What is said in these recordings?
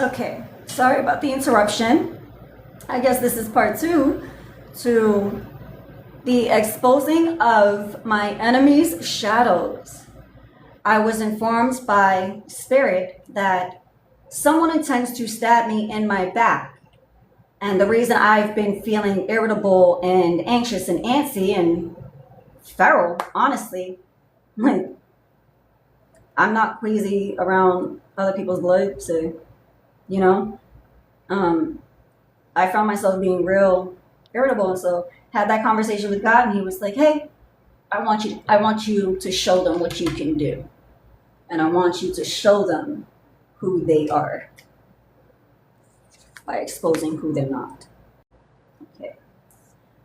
Okay, sorry about the interruption. I guess this is part two to the exposing of my enemy's shadows. I was informed by Spirit that someone intends to stab me in my back. And the reason I've been feeling irritable and anxious and antsy and feral, honestly, like I'm not queasy around other people's blood, so you know. Um, I found myself being real irritable, and so had that conversation with God, and He was like, "Hey, I want you to show them what you can do, and I want you to show them who they are by exposing who they're not." Okay,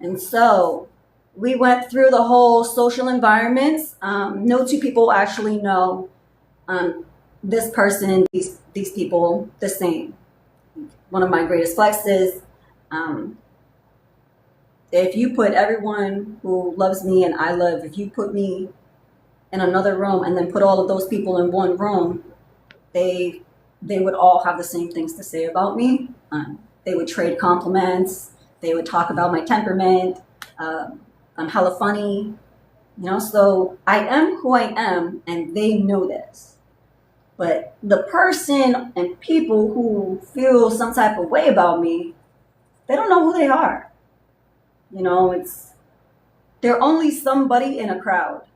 and so we went through the whole social environments. No two people actually know this person and these people the same. One of my greatest flexes. Um, if you put everyone who loves me and I love, if you put me in another room and then put all of those people in one room, they would all have the same things to say about me. They would trade compliments. They would talk about my temperament. I'm hella funny, So I am who I am, and they know this. But the person and people who feel some type of way about me, they don't know who they are. They're only somebody in a crowd.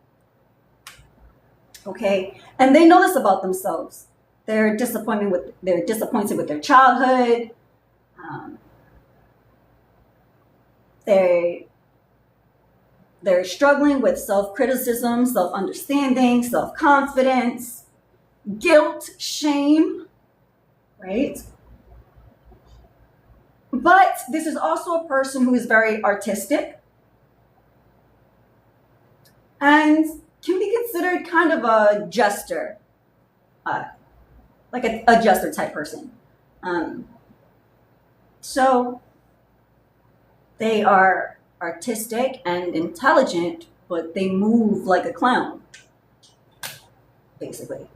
Okay? And they know this about themselves. They're disappointed with their childhood. They're struggling with self-criticism, self-understanding, self-confidence, guilt, shame, right? But this is also a person who is very artistic and can be considered kind of a jester, like a jester type person. So they are artistic and intelligent, but they move like a clown, basically.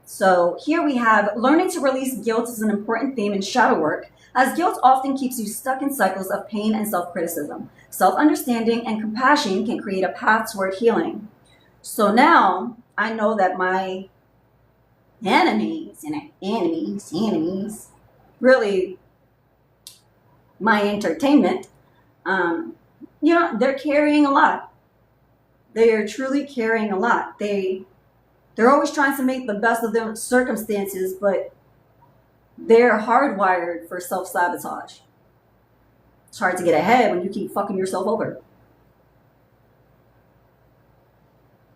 So here we have learning to release guilt is an important theme in shadow work, as guilt often keeps you stuck in cycles of pain and self-criticism. Self-understanding and compassion can create a path toward healing. So now I know that my enemies, really my entertainment, they're carrying a lot. They are truly carrying a lot. They're always trying to make the best of their circumstances, but they're hardwired for self-sabotage. It's hard to get ahead when you keep fucking yourself over.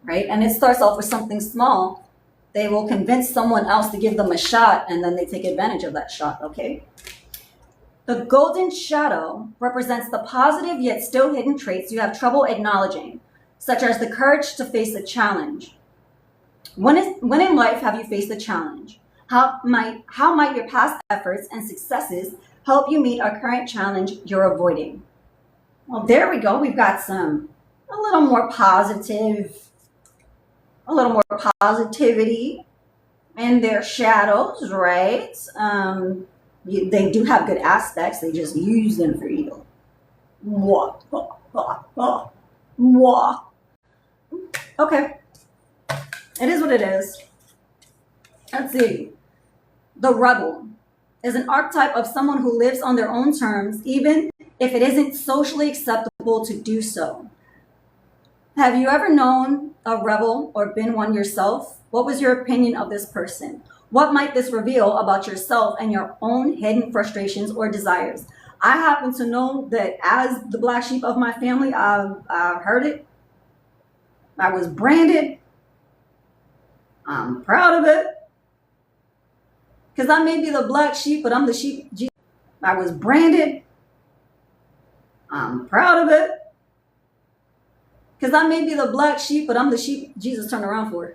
Right? And it starts off with something small. They will convince someone else to give them a shot, and then they take advantage of that shot, okay? The golden shadow represents the positive yet still hidden traits you have trouble acknowledging, such as the courage to face a challenge. When in life have you faced a challenge? How might your past efforts and successes help you meet a current challenge you're avoiding? Well, there we go. We've got a little more positivity in their shadows, right? They do have good aspects. They just use them for evil. Okay. It is what it is. Let's see. The rebel is an archetype of someone who lives on their own terms, even if it isn't socially acceptable to do so. Have you ever known a rebel or been one yourself? What was your opinion of this person? What might this reveal about yourself and your own hidden frustrations or desires? I happen to know that as the black sheep of my family, I've heard it. I was branded. I'm proud of it. Because I may be the black sheep, but I'm the sheep. I was branded. I'm proud of it. Because I may be the black sheep, but I'm the sheep Jesus turned around for.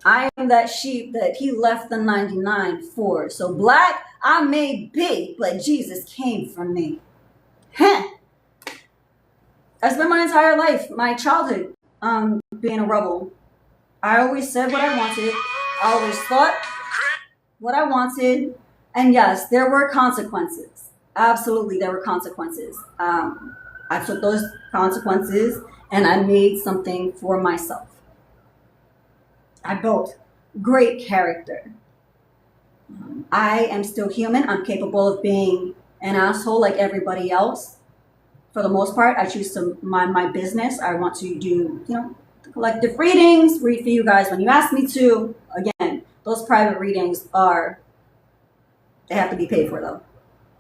I am that sheep that he left the 99 for. So black I may be, but Jesus came for me. That's been my entire life, my childhood, being a rebel. I always said what I wanted. I always thought what I wanted. And yes, there were consequences. Absolutely, there were consequences. I took those consequences and I made something for myself. I built great character. I am still human. I'm capable of being an asshole like everybody else. For the most part, I choose to mind my business. I want to do, collective readings, read for you guys when you ask me to. Again, those private readings they have to be paid for though.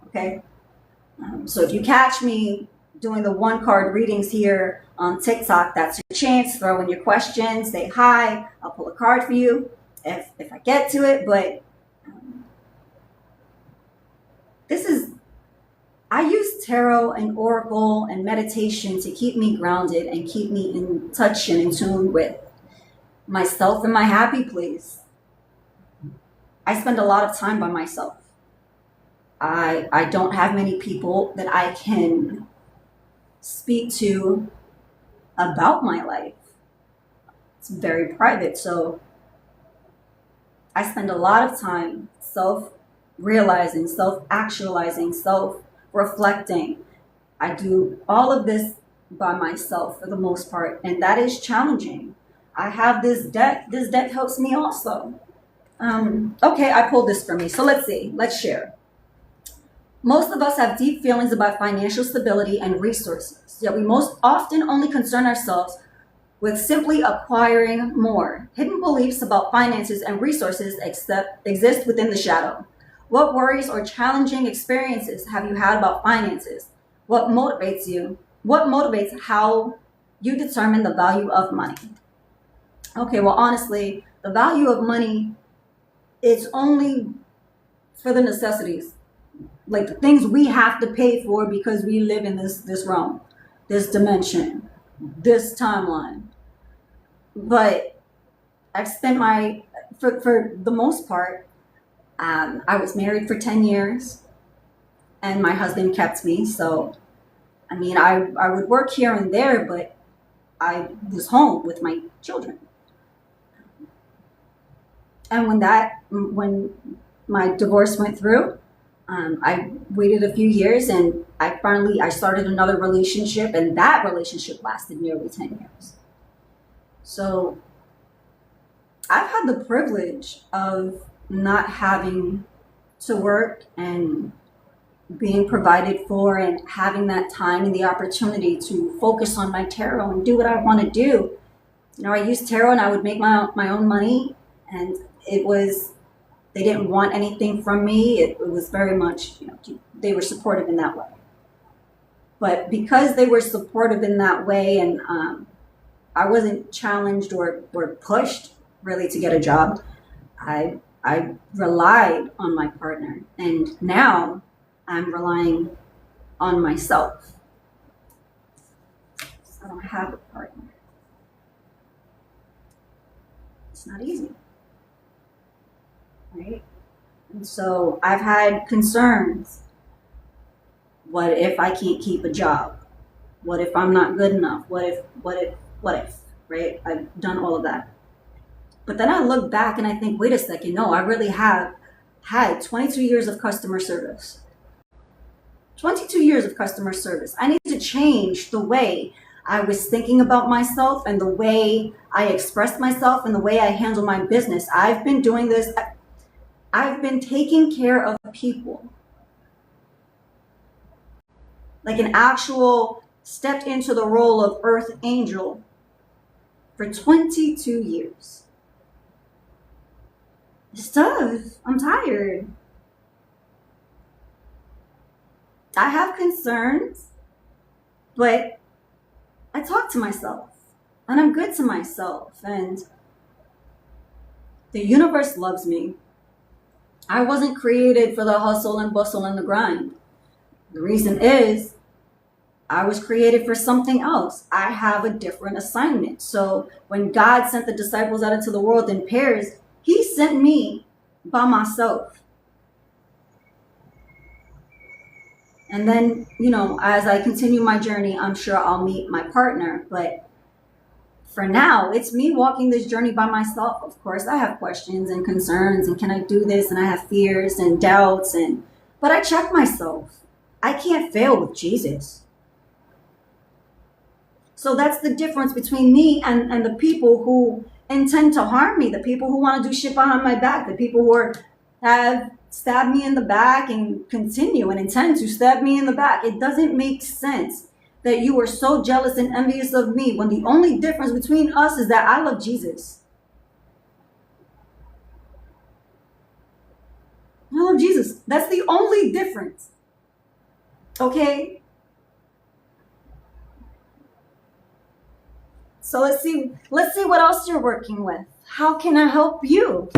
Okay? So if you catch me doing the one card readings here on TikTok, that's your chance. Throw in your questions, say hi. I'll pull a card for you if I get to it. But I use tarot and oracle and meditation to keep me grounded and keep me in touch and in tune with myself and my happy place. I spend a lot of time by myself. I don't have many people that I can speak to about my life. It's very private. So I spend a lot of time self-realizing, self-actualizing, self-reflecting. I do all of this by myself for the most part, and that is challenging. I have this deck. This deck helps me also. Okay, I pulled this for me. So let's see. Let's share. Most of us have deep feelings about financial stability and resources, yet we most often only concern ourselves with simply acquiring more. Hidden beliefs about finances and resources exist within the shadow. What worries or challenging experiences have you had about finances? What motivates you? What motivates how you determine the value of money? Okay, well, honestly, the value of money is only for the necessities, like the things we have to pay for because we live in this realm, this dimension, this timeline. But I've spent for the most part, I was married for 10 years and my husband kept me. So, I mean, I would work here and there, but I was home with my children. And when my divorce went through, I waited a few years and I started another relationship, and that relationship lasted nearly 10 years. So I've had the privilege of not having to work and being provided for and having that time and the opportunity to focus on my tarot and do what I want to do. I used tarot and I would make my own money, and they didn't want anything from me. It was very much, they were supportive in that way. But because they were supportive in that way, and I wasn't challenged or pushed really to get a job, I relied on my partner, and now I'm relying on myself. I don't have a partner. It's not easy, right? And so I've had concerns. What if I can't keep a job? What if I'm not good enough? What if, right? I've done all of that. But then I look back and I think, wait a second, no, I really have had 22 years of customer service. 22 years of customer service. I need to change the way I was thinking about myself and the way I express myself and the way I handle my business. I've been doing this. I've been taking care of people. Like an actual stepped into the role of earth angel for 22 years. It's tough. I'm tired. I have concerns, but I talk to myself and I'm good to myself, and the universe loves me. I wasn't created for the hustle and bustle and the grind. The reason is I was created for something else. I have a different assignment. So when God sent the disciples out into the world in pairs, he sent me by myself. And then, as I continue my journey, I'm sure I'll meet my partner. But for now, it's me walking this journey by myself. Of course, I have questions and concerns, and can I do this? And I have fears and doubts, but I check myself. I can't fail with Jesus. So that's the difference between me and the people who intend to harm me, the people who want to do shit behind my back, the people who have stabbed me in the back and continue and intend to stab me in the back. It doesn't make sense that you are so jealous and envious of me when the only difference between us is that I love Jesus. I love Jesus. That's the only difference. Okay? So let's see what else you're working with. How can I help you?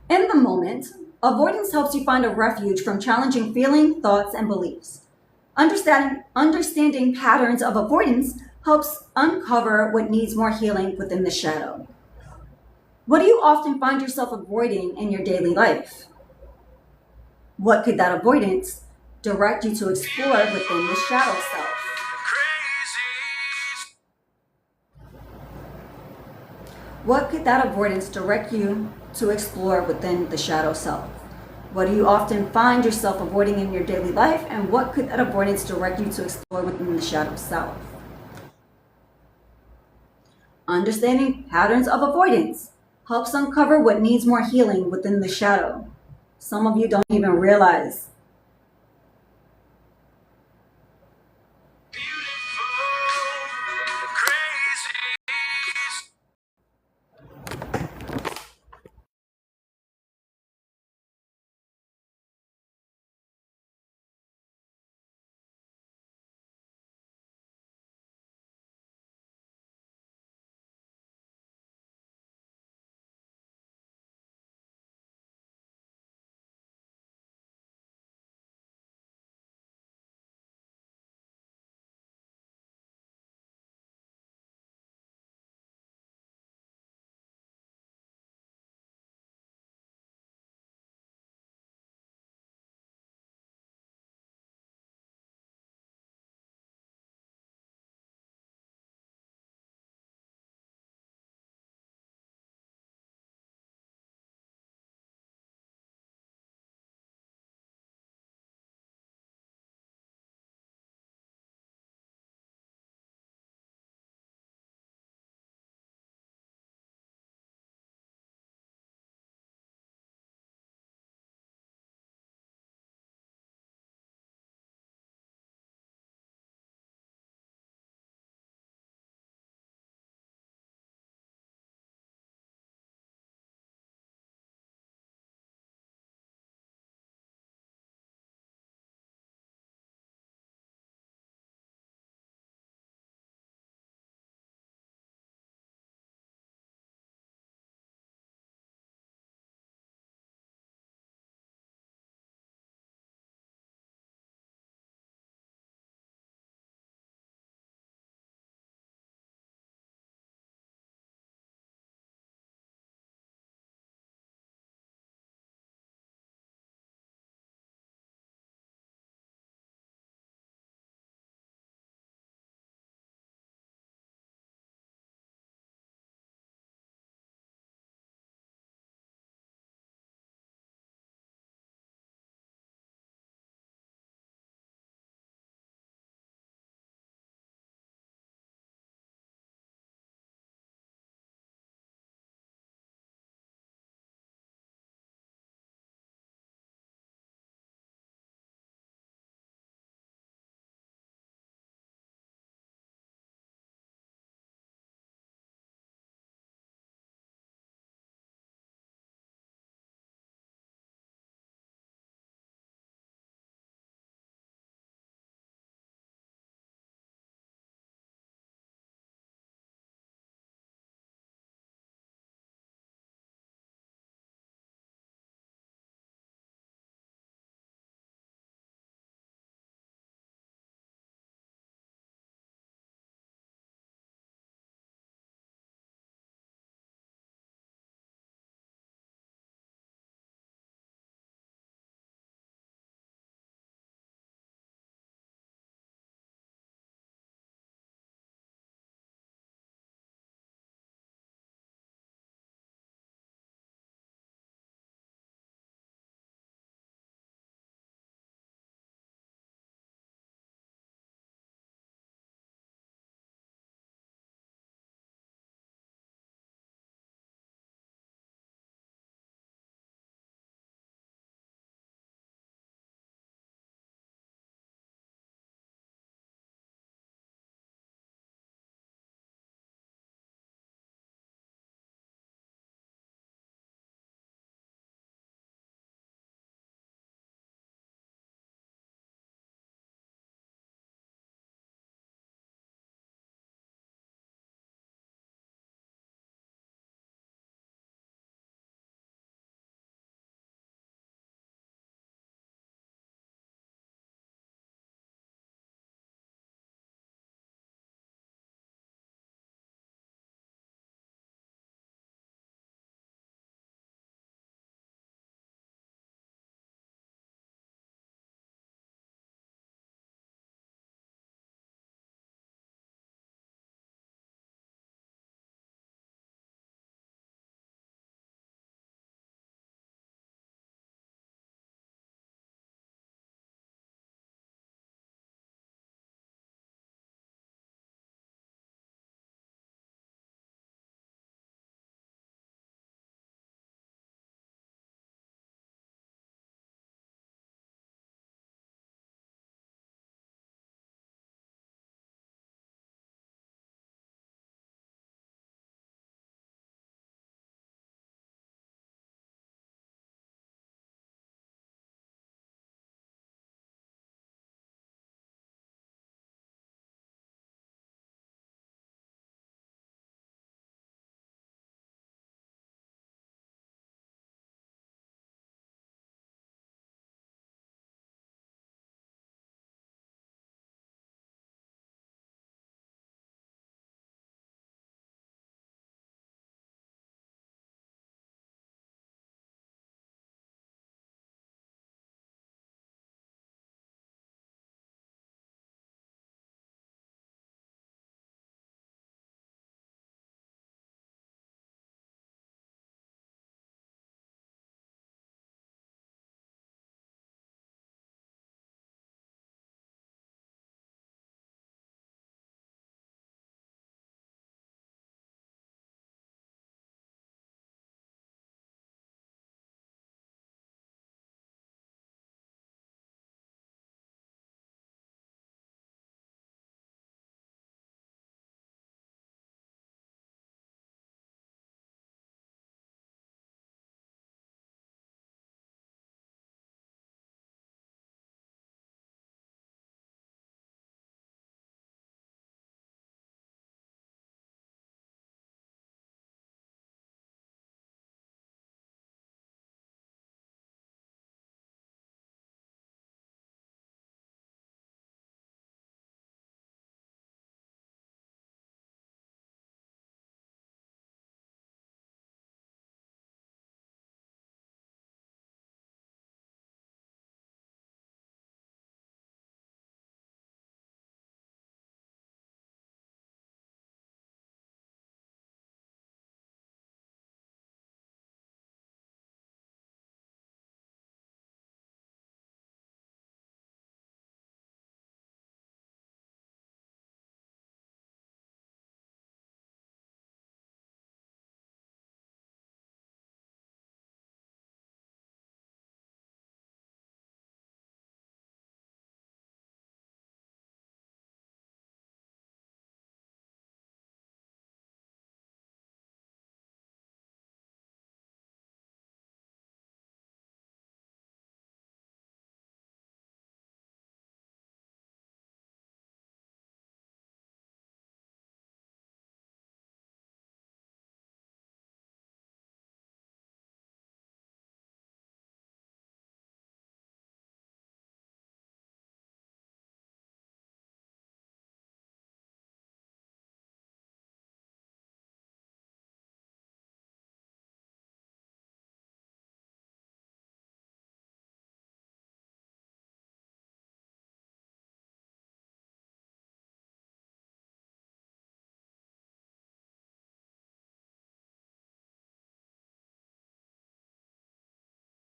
In the moment, avoidance helps you find a refuge from challenging feelings, thoughts, and beliefs. Understanding patterns of avoidance helps uncover what needs more healing within the shadow. What do you often find yourself avoiding in your daily life? What could that avoidance direct you to explore within the shadow self? What could that avoidance direct you to explore within the shadow self? What do you often find yourself avoiding in your daily life, and what could that avoidance direct you to explore within the shadow self? Understanding patterns of avoidance helps uncover what needs more healing within the shadow. Some of you don't even realize